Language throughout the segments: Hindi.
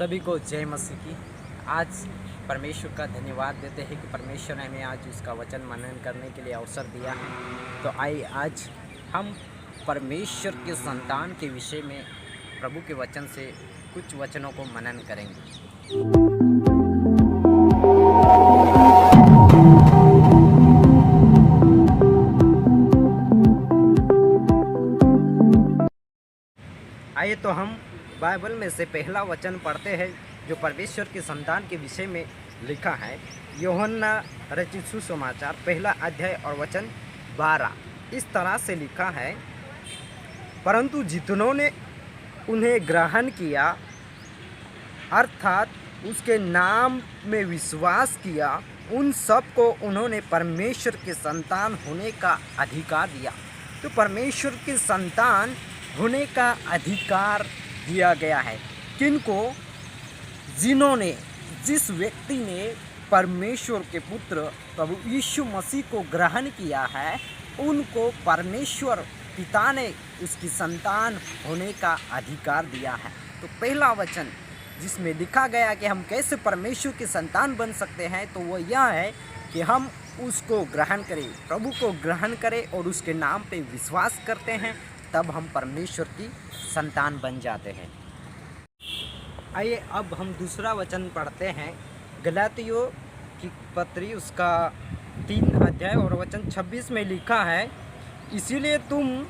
सभी को जय मसीह की। आज परमेश्वर का धन्यवाद देते हैं कि परमेश्वर ने हमें आज उसका वचन मनन करने के लिए अवसर दिया है। तो आइए आज हम परमेश्वर के संतान के विषय में प्रभु के वचन से कुछ वचनों को मनन करेंगे। आइए तो हम बाइबल में से पहला वचन पढ़ते हैं जो परमेश्वर के संतान के विषय में लिखा है। यूहन्ना रचित सुसमाचार पहला अध्याय और वचन 12 इस तरह से लिखा है, परंतु जितनों ने उन्हें ग्रहण किया अर्थात उसके नाम में विश्वास किया, उन सब को उन्होंने परमेश्वर के संतान होने का अधिकार दिया। तो परमेश्वर के संतान होने का अधिकार दिया गया है किनको? जिन्होंने, जिस व्यक्ति ने परमेश्वर के पुत्र प्रभु यीशु मसीह को ग्रहण किया है, उनको परमेश्वर पिता ने उसकी संतान होने का अधिकार दिया है। तो पहला वचन जिसमें लिखा गया कि हम कैसे परमेश्वर की संतान बन सकते हैं, तो वो यह है कि हम उसको ग्रहण करें, प्रभु को ग्रहण करें और उसके नाम पे विश्वास करते हैं, तब हम परमेश्वर की संतान बन जाते हैं। आइए अब हम दूसरा वचन पढ़ते हैं। गलातियों की पत्री उसका 3 अध्याय और वचन 26 में लिखा है, इसीलिए तुम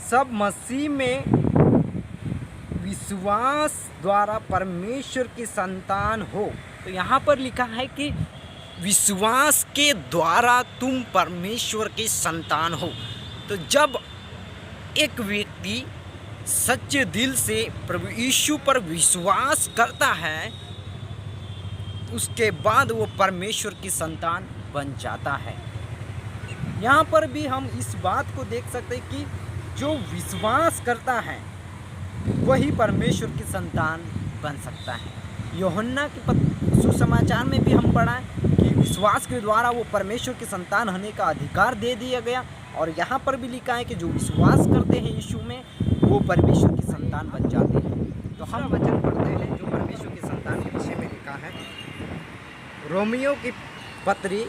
सब मसीह में विश्वास द्वारा परमेश्वर की संतान हो। तो यहाँ पर लिखा है कि विश्वास के द्वारा तुम परमेश्वर की संतान हो। तो जब एक व्यक्ति सच्चे दिल से प्रभु यीशु पर विश्वास करता है, उसके बाद वो परमेश्वर की संतान बन जाता है। यहाँ पर भी हम इस बात को देख सकते हैं कि जो विश्वास करता है वही परमेश्वर की संतान बन सकता है। यूहन्ना के सुसमाचार में भी हम पढ़ा है कि विश्वास के द्वारा वो परमेश्वर की संतान होने का अधिकार दे दिया गया, और यहाँ पर भी लिखा है कि जो विश्वास करते हैं यीशु में वो परमेश्वर की संतान बन जाते हैं। तो हम वचन पढ़ते हैं जो परमेश्वर की संतान के विषय में लिखा है। रोमियो की पत्री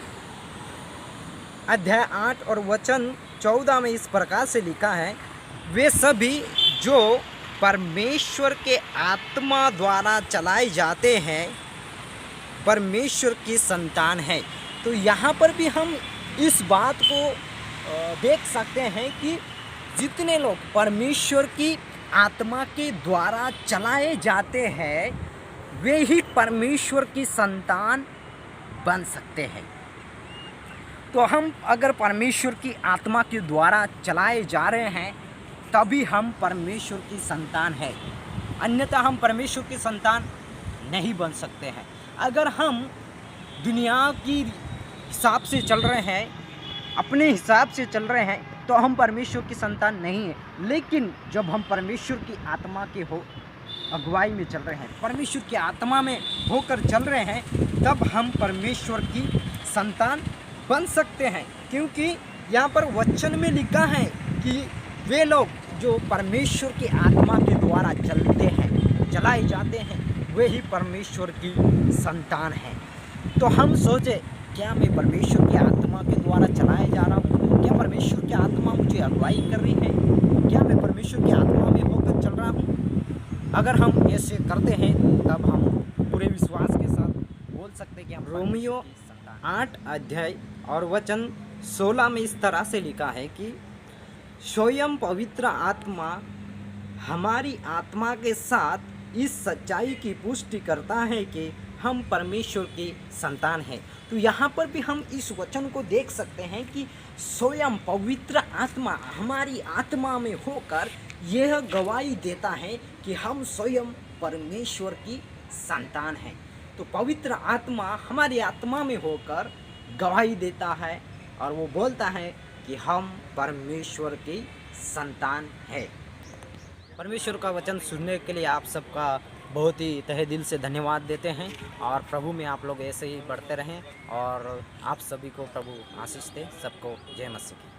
अध्याय 8 और वचन 14 में इस प्रकार से लिखा है, वे सभी जो परमेश्वर के आत्मा द्वारा चलाए जाते हैं परमेश्वर की संतान है। तो यहाँ पर भी हम इस बात को देख सकते हैं कि जितने लोग परमेश्वर की आत्मा के द्वारा चलाए जाते हैं वे ही परमेश्वर की संतान बन सकते हैं। तो हम अगर परमेश्वर की आत्मा के द्वारा चलाए जा रहे हैं तभी हम परमेश्वर की संतान हैं, अन्यथा हम परमेश्वर की संतान नहीं बन सकते हैं। अगर हम दुनिया की हिसाब से चल रहे हैं, अपने हिसाब से चल रहे हैं, तो हम परमेश्वर की संतान नहीं है। लेकिन जब हम परमेश्वर की आत्मा के अगुवाई में चल रहे हैं, परमेश्वर की आत्मा में होकर चल रहे हैं, तब हम परमेश्वर की संतान बन सकते हैं। क्योंकि यहाँ पर वचन में लिखा है कि वे लोग जो परमेश्वर की आत्मा के द्वारा चलते हैं, चलाए जाते हैं, वे ही परमेश्वर की संतान हैं। तो हम सोचे, क्या मैं परमेश्वर की आत्मा के द्वारा चलाया जा रहा हूँ? क्या परमेश्वर की आत्मा मुझे अगुवाई कर रही है? क्या मैं परमेश्वर की आत्मा में होकर चल रहा हूँ? अगर हम ऐसे करते हैं तब हम पूरे विश्वास के साथ बोल सकते हैं कि हम रोमियो 8 अध्याय और वचन 16 में इस तरह से लिखा है कि स्वयं पवित्र आत्मा हमारी आत्मा के साथ इस सच्चाई की पुष्टि करता है कि हम परमेश्वर की संतान हैं। तो यहाँ पर भी हम इस वचन को देख सकते हैं कि स्वयं पवित्र आत्मा हमारी आत्मा में होकर यह गवाही देता है कि हम स्वयं परमेश्वर की संतान हैं। तो पवित्र आत्मा हमारी आत्मा में होकर गवाही देता है और वो बोलता है कि हम परमेश्वर की संतान हैं। परमेश्वर का वचन सुनने के लिए आप सबका बहुत ही तहे दिल से धन्यवाद देते हैं, और प्रभु में आप लोग ऐसे ही बढ़ते रहें और आप सभी को प्रभु आशीष दे। सबको जय मसीह।